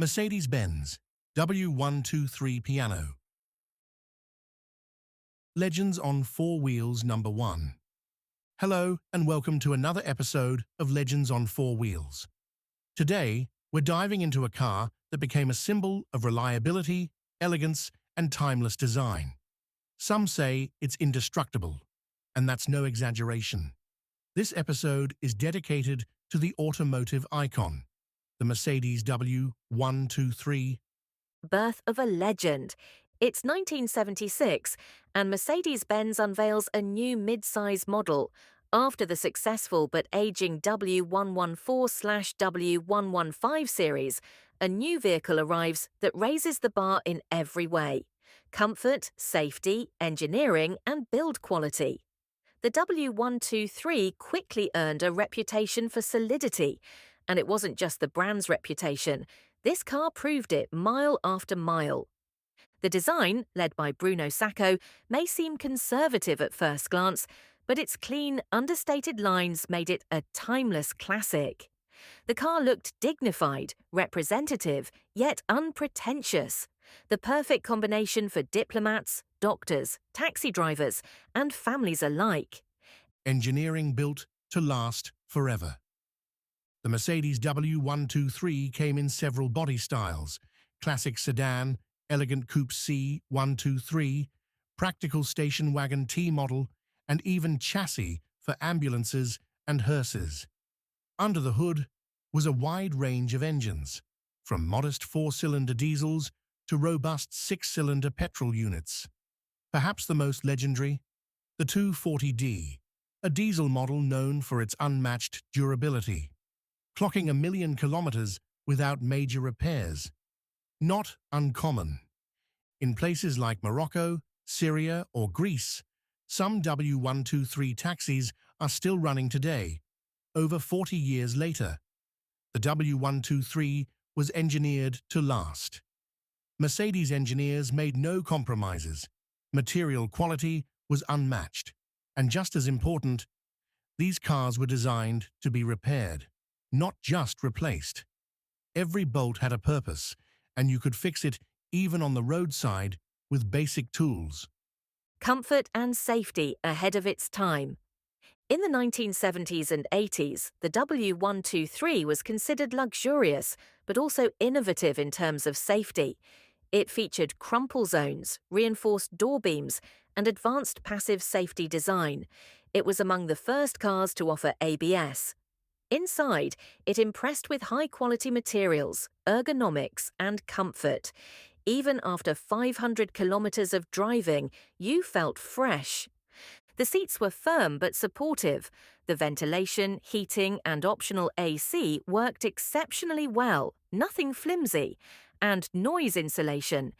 Mercedes-Benz W123 piano. Legends on Four Wheels number 1. Hello and welcome to another episode of Legends on Four Wheels. Today, we're diving into a car that became a symbol of reliability, elegance, and timeless design. Some say it's indestructible, and that's no exaggeration. This episode is dedicated to the automotive icon, the Mercedes W123. Birth of a legend. It's 1976, and Mercedes-Benz unveils a new mid-size model. After the successful but aging W114/W115 series, a new vehicle arrives that raises the bar in every way: comfort, safety, engineering, and build quality. The W123 quickly earned a reputation for solidity, and it wasn't just the brand's reputation. This car proved it mile after mile. The design, led by Bruno Sacco, may seem conservative at first glance, but its clean, understated lines made it a timeless classic. The car looked dignified, representative, yet unpretentious. The perfect combination for diplomats, doctors, taxi drivers, and families alike. Engineering built to last forever. The Mercedes W123 came in several body styles: classic sedan, elegant coupe C123, practical station wagon T model, and even chassis for ambulances and hearses. Under the hood was a wide range of engines, from modest four-cylinder diesels to robust six-cylinder petrol units. Perhaps the most legendary, the 240D, a diesel model known for its unmatched durability, clocking 1 million kilometers without major repairs. Not uncommon. In places like Morocco, Syria, or Greece, some W123 taxis are still running today, over 40 years later. The W123 was engineered to last. Mercedes engineers made no compromises. Material quality was unmatched. And just as important, these cars were designed to be repaired, not just replaced. Every bolt had a purpose, and you could fix it even on the roadside with basic tools. Comfort and safety ahead of its time. In the 1970s and 80s, the W123 was considered luxurious, but also innovative in terms of safety. It featured crumple zones, reinforced door beams, and advanced passive safety design. It was among the first cars to offer ABS. Inside, it impressed with high-quality materials, ergonomics, and comfort. Even after 500 kilometers of driving, you felt fresh. The seats were firm but supportive. The ventilation, heating, and optional AC worked exceptionally well, nothing flimsy, and noise insulation.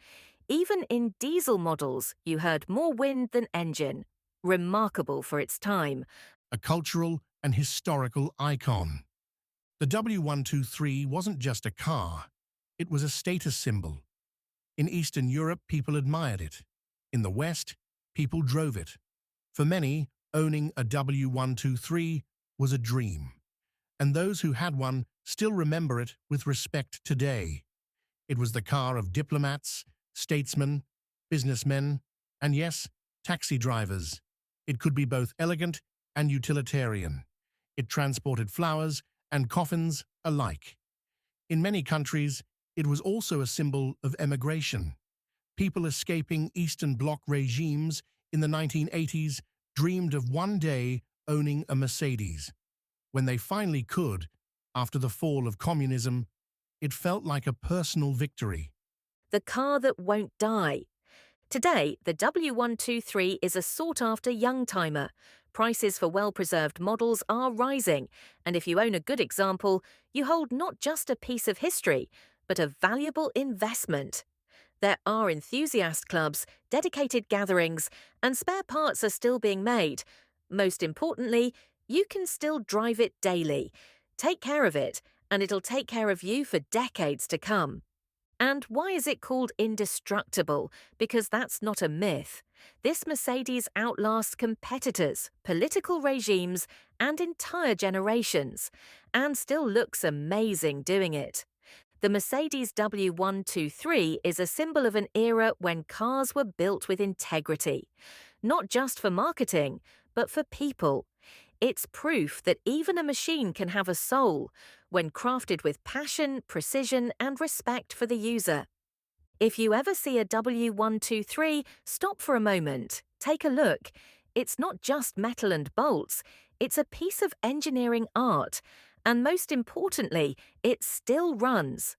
Even in diesel models, you heard more wind than engine. Remarkable for its time. A cultural and historical icon. The W123 wasn't just a car, it was a status symbol. In Eastern Europe, people admired it. In the West, people drove it. For many, owning a W123 was a dream. And those who had one still remember it with respect today. It was the car of diplomats, statesmen, businessmen, and yes, taxi drivers. It could be both elegant and utilitarian. It transported flowers and coffins alike. In many countries, it was also a symbol of emigration. People escaping Eastern Bloc regimes in the 1980s dreamed of one day owning a Mercedes. When they finally could, after the fall of communism, it felt like a personal victory. The car that won't die. Today, the W123 is a sought-after young-timer. Prices for well-preserved models are rising, and if you own a good example, you hold not just a piece of history, but a valuable investment. There are enthusiast clubs, dedicated gatherings, and spare parts are still being made. Most importantly, you can still drive it daily. Take care of it, and it'll take care of you for decades to come. And why is it called indestructible? Because that's not a myth. This Mercedes outlasts competitors, political regimes, and entire generations, and still looks amazing doing it. The Mercedes W123 is a symbol of an era when cars were built with integrity, not just for marketing, but for people. It's proof that even a machine can have a soul when crafted with passion, precision, and respect for the user. If you ever see a W123, stop for a moment, take a look. It's not just metal and bolts, it's a piece of engineering art, and most importantly, it still runs.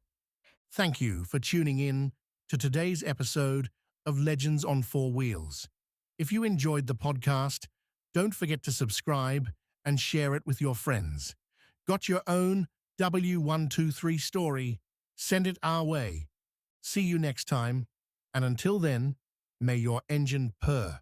Thank you for tuning in to today's episode of Legends on Four Wheels. If you enjoyed the podcast, don't forget to subscribe and share it with your friends. Got your own W123 story? Send it our way. See you next time, and until then, may your engine purr.